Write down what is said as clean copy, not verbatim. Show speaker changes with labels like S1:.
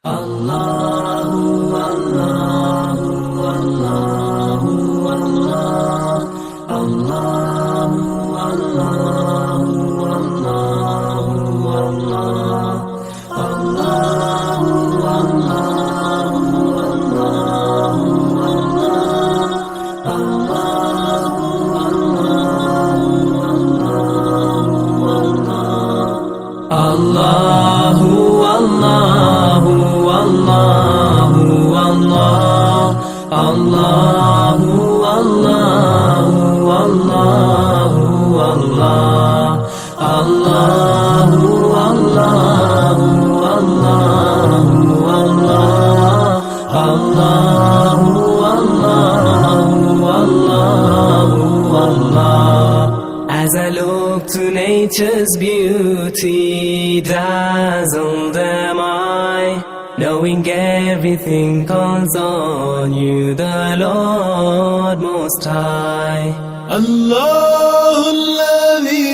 S1: Allahu, Allahu, Allahu, Allah. Allahu, Allahu, Allahu, Allah. Allahu, Allahu, Allahu, Allah. Allahu, Allahu, Allahu, Allahu, Allahu, Allahu, Allahu, Allahu, Allah. Allahu, Allahu, Allahu, Allah. Allahu, Allahu, Allahu, Allah. As I look to nature's beauty, dazzled am I, knowing everything calls on you, the Lord Most High.
S2: الله الذي